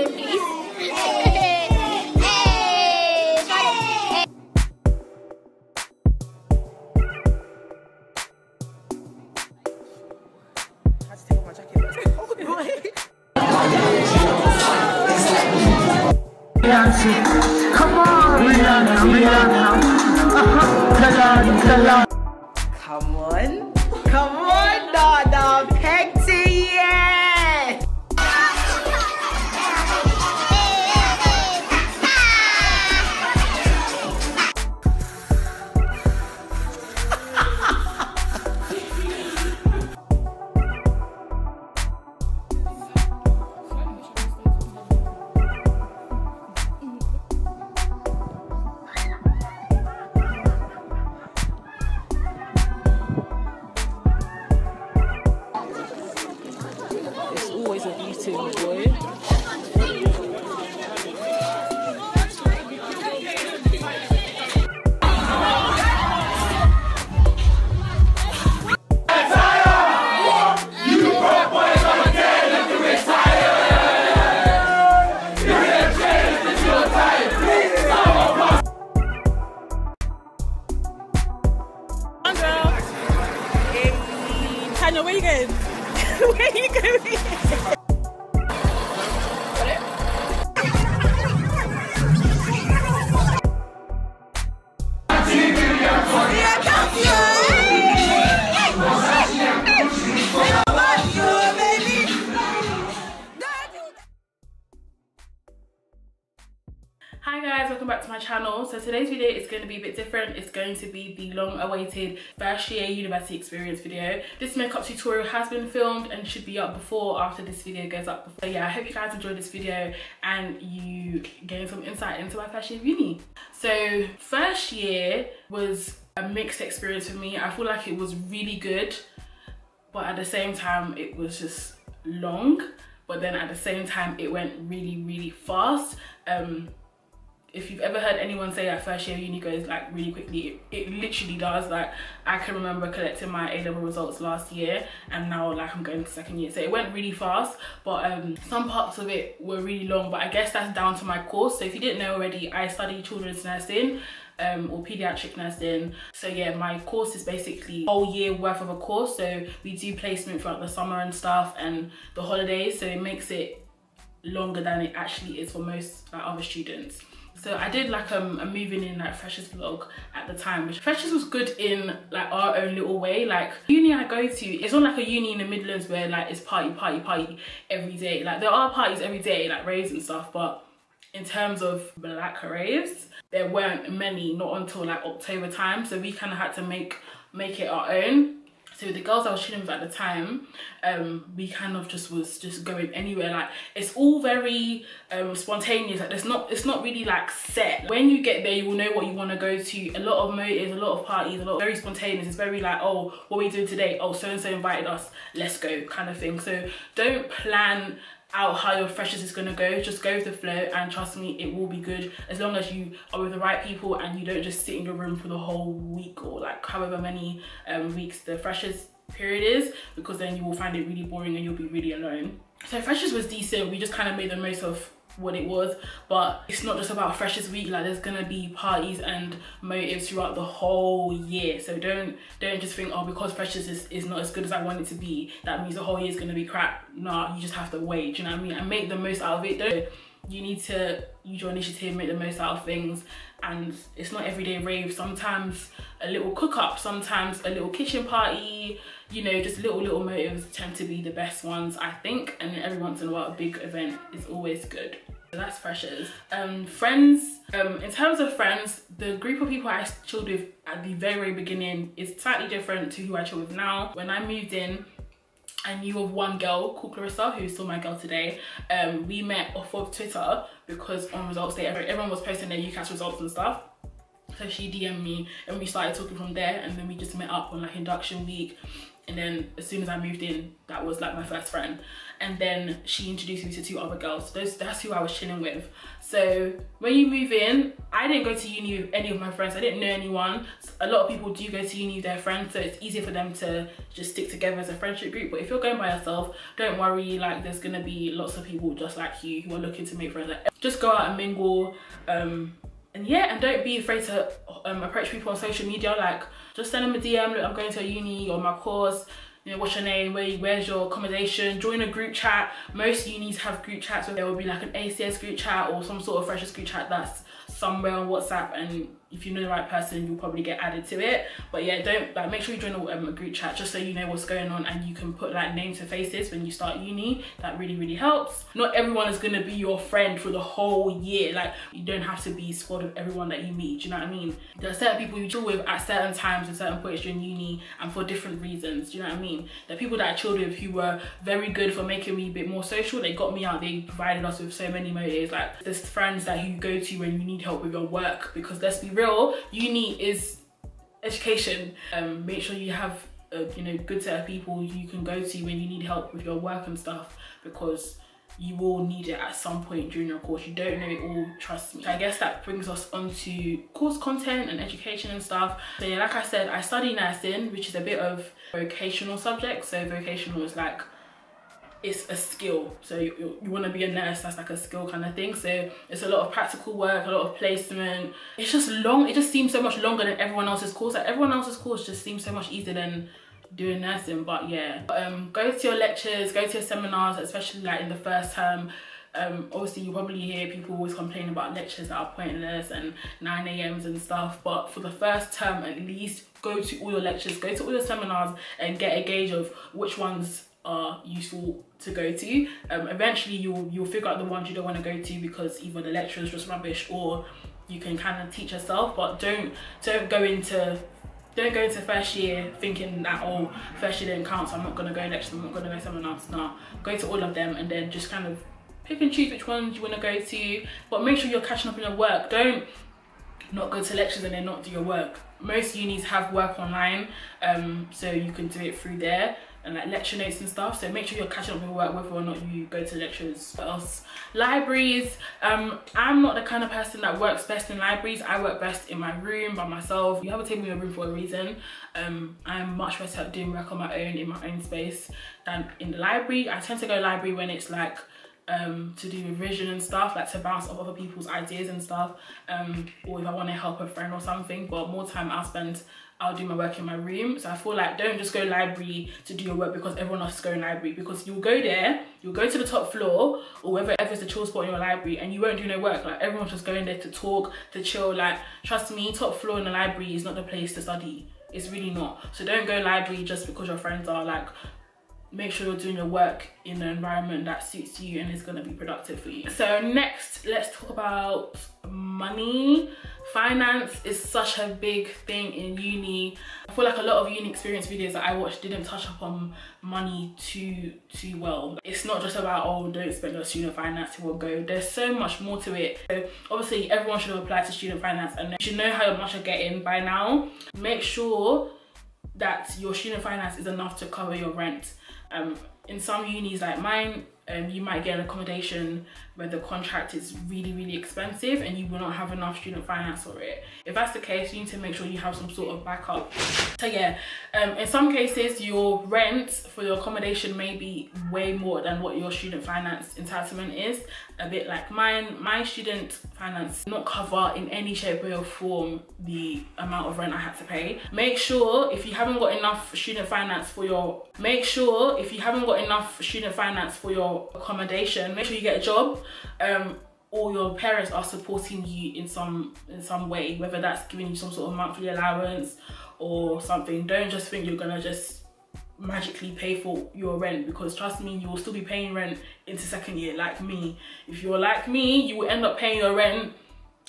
video, please. Come on, Rihanna. Come on, Dada, Pexy, yeah. Always a eating boy. Tanya, where you going? Where are you going? Hi guys, welcome back to my channel. So today's video is going to be a bit different. It's going to be the long awaited first year university experience video. This makeup tutorial has been filmed and should be up before or after this video goes up. So yeah, I hope you guys enjoyed this video and you gained some insight into my first year of uni. So first year was a mixed experience for me. I feel like it was really good, but at the same time it was just long, but then at the same time it went really fast. If you've ever heard anyone say that first year of uni goes like really quickly, it literally does. Like I can remember collecting my A-level results last year and now like I'm going to second year, so it went really fast, but some parts of it were really long, but I guess that's down to my course. So if you didn't know already, I study children's nursing or pediatric nursing. So yeah, my course is basically a whole year worth of a course, so we do placement throughout the summer and stuff and the holidays, so it makes it longer than it actually is for most like other students. So I did like a moving in like freshers vlog at the time, which freshers was good in like our own little way. Like uni I go to, it's not like a uni in the Midlands where like it's party every day. Like there are parties every day, like raves and stuff, but in terms of black raves, there weren't many, not until like October time. So we kind of had to make it our own. So the girls I was chilling with at the time, we kind of was just going anywhere. Like it's all very spontaneous. Like it's not really like set. When you get there, you will know what you want to go to. A lot of motives, a lot of parties, a lot of very spontaneous. It's very like, oh, what are we doing today? Oh, so and so invited us, let's go, kind of thing. So don't plan out how your freshers is going to go. Just go with the flow and trust me, it will be good as long as you are with the right people and you don't just sit in your room for the whole week or like however many weeks the freshers period is, because then you will find it really boring and you'll be really alone. So freshers was decent. We just kind of made the most of what it was, but it's not just about freshers week. Like there's gonna be parties and motives throughout the whole year, so don't just think, oh, because freshers is not as good as I want it to be, that means the whole year is gonna be crap. Nah, you just have to wait, do you know what I mean, and make the most out of it. You need to use your initiative, make the most out of things, and it's not everyday rave. Sometimes a little cook up, sometimes a little kitchen party, you know, just little motives tend to be the best ones, I think, and then every once in a while a big event is always good. So that's freshers. Friends, in terms of friends, the group of people I chilled with at the very beginning is slightly different to who I chill with now. When I moved in, I knew of one girl called Clarissa, who's still my girl today. We met off of Twitter because on results day, everyone was posting their UCAS results and stuff. So she DM'd me and we started talking from there, and then we just met up on like induction week. And then as soon as I moved in, that was like my first friend. And then she introduced me to 2 other girls. That's who I was chilling with. So when you move in, I didn't go to uni with any of my friends. I didn't know anyone. A lot of people do go to uni with their friends, so it's easier for them to just stick together as a friendship group. But if you're going by yourself, don't worry, like there's gonna be lots of people just like you who are looking to make friends. Like, just go out and mingle. And yeah, and don't be afraid to approach people on social media. Like, just send them a DM, look, I'm going to a uni or my course, you know, what's your name, where's your accommodation, join a group chat. Most unis have group chats where there will be like an ACS group chat or some sort of freshers group chat that's somewhere on WhatsApp, and if you know the right person, you'll probably get added to it. But yeah, don't like, make sure you join a group chat just so you know what's going on, and you can put like names to faces when you start uni. That really helps. Not everyone is gonna be your friend for the whole year. Like, you don't have to be squad with everyone that you meet, do you know what I mean? There are certain people you chill with at certain times and certain points during uni and for different reasons, do you know what I mean? There are people that I chilled with who were very good for making me a bit more social. They got me out, they provided us with so many motives. Like, there's friends that you go to when you need help with your work, because let's be real, uni is education. Make sure you have a good set of people you can go to when you need help with your work and stuff, because you will need it at some point during your course. You don't know it all, trust me. I guess that brings us on to course content and education and stuff. So yeah, like I said, I study nursing, which is a bit of vocational subject. So vocational is like, it's a skill. So you want to be a nurse, that's like a skill kind of thing. So it's a lot of practical work, a lot of placement. It's just long, it just seems so much longer than everyone else's course. Like, everyone else's course just seems so much easier than doing nursing. But yeah, go to your lectures, go to your seminars, especially like in the first term. Obviously you probably hear people always complain about lectures that are pointless and 9 a.m.s and stuff, but for the first term at least, go to all your lectures, go to all your seminars, and get a gauge of which ones are useful to go to. Eventually you'll figure out the ones you don't want to go to because either the lecturer is just rubbish or you can kind of teach yourself. But don't go into first year thinking that, oh, first year didn't count, so I'm not going to go lectures, I'm not going to go seminars. No, go to all of them and then just kind of pick and choose which ones you want to go to, but make sure you're catching up on your work. Don't not go to lectures and then not do your work. Most unis have work online, so you can do it through there, and like lecture notes and stuff. So make sure you're catching up with your work whether or not you go to lectures. What else? Libraries. I'm not the kind of person that works best in libraries. I work best in my room by myself. You have a table in your room for a reason. I'm much better at doing work on my own in my own space than in the library. I tend to go library when it's like to do revision and stuff, like to bounce off other people's ideas and stuff, or if I want to help a friend or something. But more time I'll do my work in my room. So I feel like, don't just go library to do your work because everyone else is going library, because you'll go there, you'll go to the top floor or wherever is the chill spot in your library, and you won't do no work. Like, everyone's just going there to talk, to chill. Like, trust me, top floor in the library is not the place to study. It's really not. So don't go library just because your friends are. Like, make sure you're doing your work in an environment that suits you and is going to be productive for you. So next, let's talk about money. Finance is such a big thing in uni. I feel like a lot of uni experience videos that I watched didn't touch upon money too well. It's not just about, oh, don't spend your student finance, it will go. There's so much more to it. So obviously everyone should apply to student finance and you should know how much you're getting by now. Make sure that your student finance is enough to cover your rent. In some unis like mine, you might get an accommodation where the contract is really expensive and you will not have enough student finance for it. If that's the case, you need to make sure you have some sort of backup. So yeah, in some cases your rent for your accommodation may be way more than what your student finance entitlement is. A bit like mine, my student finance not cover in any shape, way or form the amount of rent I had to pay. Make sure if you haven't got enough student finance for your accommodation, make sure you get a job, or your parents are supporting you in some way, whether that's giving you some sort of monthly allowance or something. Don't just think you're gonna just magically pay for your rent, because trust me, you will still be paying rent into second year. Like me, if you're like me, you will end up paying your rent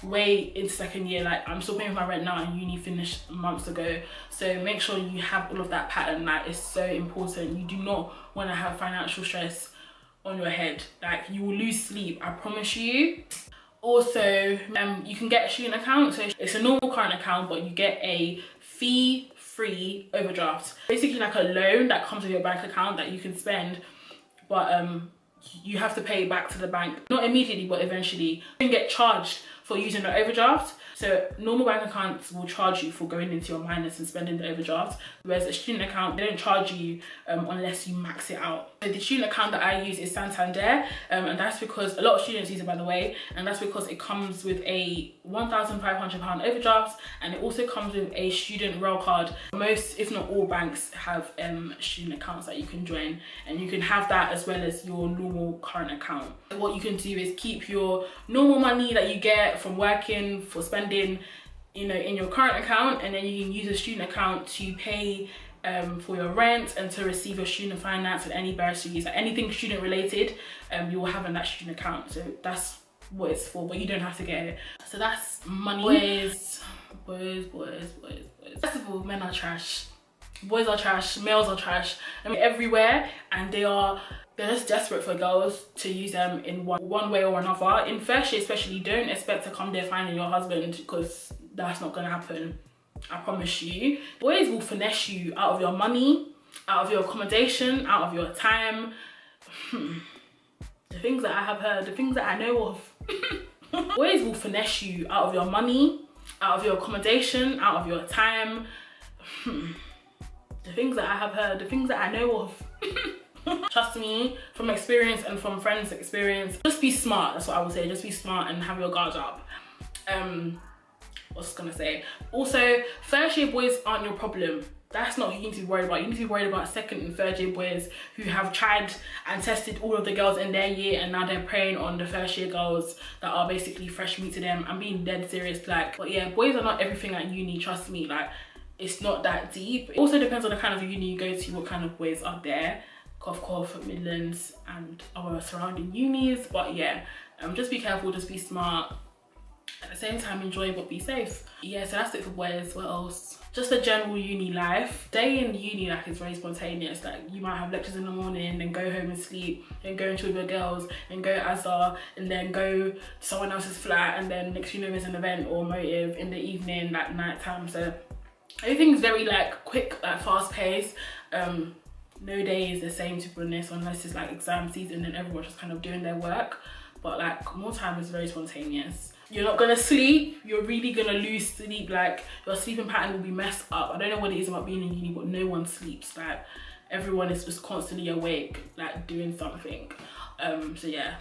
way into second year. Like, I'm still paying for my rent now and uni finished months ago. So make sure you have all of that pattern. Like, it's so important. You do not want to have financial stress on your head. Like, you will lose sleep, I promise you. Also, you can get a student account, so it's a normal current account, but you get a fee-free overdraft. Basically like a loan that comes with your bank account that you can spend, but you have to pay it back to the bank. Not immediately, but eventually. You can get charged for using the overdraft. So normal bank accounts will charge you for going into your minus and spending the overdraft, whereas a student account, they don't charge you unless you max it out. So the student account that I use is Santander, and that's because a lot of students use it, by the way, and that's because it comes with a £1,500 overdraft, and it also comes with a student rail card. Most, if not all, banks have student accounts that you can join, and you can have that as well as your normal current account. What you can do is keep your normal money that you get from working for spending, you know, in your current account, and then you can use a student account to pay for your rent and to receive your student finance and any bursaries, like anything student related, you will have in that student account. So that's what it's for, but you don't have to get it. So that's money. Boys. First of all, men are trash. Boys are trash, males are trash. I mean, everywhere, and they're just desperate for girls to use them in one way or another. In first year especially, don't expect to come there finding your husband, because that's not gonna happen. I promise you. Boys will finesse you out of your money, out of your accommodation, out of your time. The things that I have heard, the things that I know of. Boys will finesse you out of your money, out of your accommodation, out of your time. The things that I have heard, the things that I know of. Trust me, from experience and from friends' experience, just be smart. That's what I would say. Just be smart and have your guards up. What's gonna say? Also, first year boys aren't your problem. That's not who you need to be worried about. You need to be worried about second and third year boys who have tried and tested all of the girls in their year, and now they're preying on the first year girls that are basically fresh meat to them. I'm being dead serious, like. But yeah, boys are not everything at uni, trust me. Like, it's not that deep. It also depends on the kind of uni you go to, what kind of boys are there. Cough, Midlands and our surrounding unis. But yeah, just be careful, just be smart. At the same time, enjoy but be safe. Yeah, so that's it for boys. What else? Just the general uni life. Day in uni, like, is very spontaneous. Like, you might have lectures in the morning, then go home and sleep, then go and chill with your girls, then go Azar, and then go to someone else's flat, and then next thing you know, there's an event or motive in the evening, like night time. So everything's very like quick, like fast paced. No day is the same, to be honest, unless it's like exam season and everyone's just kind of doing their work. But like, more time is very spontaneous. You're not gonna sleep, you're really gonna lose sleep. Like, your sleeping pattern will be messed up. I don't know what it is about being in uni, but no one sleeps. Like, everyone is just constantly awake, like doing something. So yeah,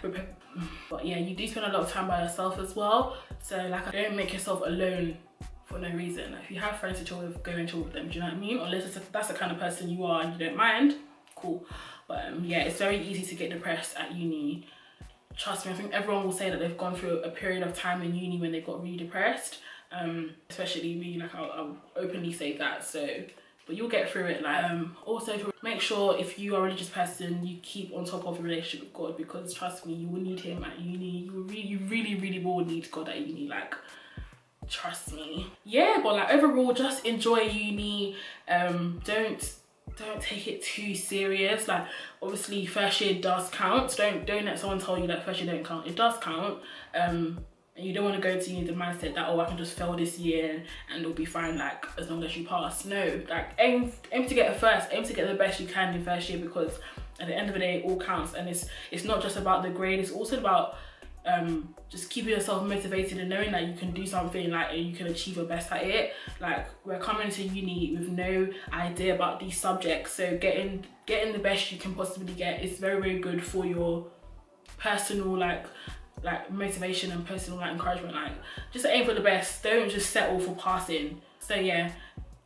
but yeah, you do spend a lot of time by yourself as well. So like, don't make yourself alone for no reason. Like, if you have friends to chill with, go and chill with them, do you know what I mean? Unless that's the kind of person you are and you don't mind, cool. But yeah, it's very easy to get depressed at uni. Trust me, I think everyone will say that they've gone through a period of time in uni when they got really depressed. Especially me, like, I'll openly say that. So, but you'll get through it. Like, also make sure if you are a religious person, you keep on top of your relationship with God, because trust me, you will need him at uni. You really will need God at uni. Like, trust me. Yeah, but like, overall, just enjoy uni. Don't take it too serious. Like, obviously first year does count. Don't let someone tell you that first year don't count. It does count. And you don't want to go to uni with the mindset that, oh, I can just fail this year and it'll be fine, like, as long as you pass. No, like, aim to get a first, aim to get the best you can in first year, because at the end of the day, it all counts. And it's not just about the grade, it's also about just keeping yourself motivated and knowing that you can do something, like, and you can achieve your best at it. Like, we're coming to uni with no idea about these subjects, so getting the best you can possibly get is very good for your personal like motivation and personal like encouragement. Like, just aim for the best, don't just settle for passing. So yeah,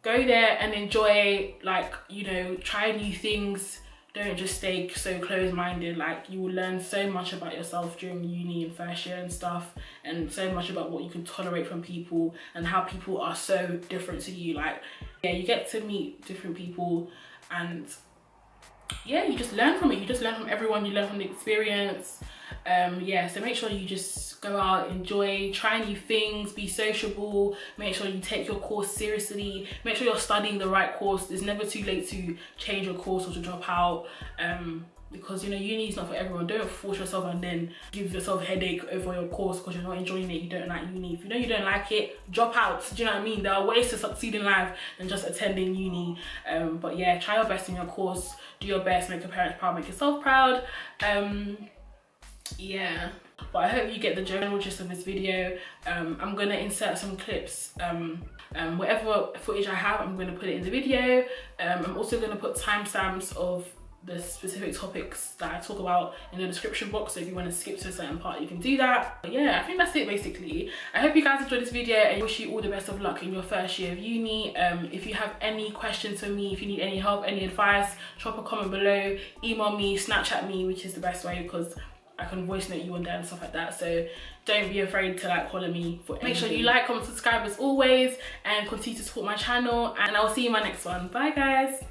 go there and enjoy, like, you know, try new things. Don't just stay so closed-minded. Like, you will learn so much about yourself during uni and first year and stuff, and so much about what you can tolerate from people and how people are so different to you. Like, yeah, you get to meet different people, and yeah, you just learn from it. You just learn from everyone, you learn from the experience. Yeah, so make sure you just go out, enjoy, try new things, be sociable, make sure you take your course seriously, make sure you're studying the right course. It's never too late to change your course or to drop out. because, you know, uni is not for everyone. Don't force yourself and then give yourself a headache over your course because you're not enjoying it, you don't like uni. If you know you don't like it, drop out. Do you know what I mean? There are ways to succeed in life than just attending uni. But yeah, try your best in your course, do your best, make your parents proud, make yourself proud. Yeah, but I hope you get the general gist of this video. I'm gonna insert some clips, whatever footage I have, I'm gonna put it in the video. I'm also gonna put timestamps of the specific topics that I talk about in the description box, so if you want to skip to a certain part you can do that. But yeah, I think that's it basically. I hope you guys enjoyed this video and wish you all the best of luck in your first year of uni. If you have any questions for me, if you need any help, any advice, drop a comment below, email me, Snapchat me, which is the best way because I can voice note you on there and stuff like that. So don't be afraid to like holler me for anything. Make sure you like, comment, subscribe as always, and continue to support my channel, and I'll see you in my next one. Bye guys.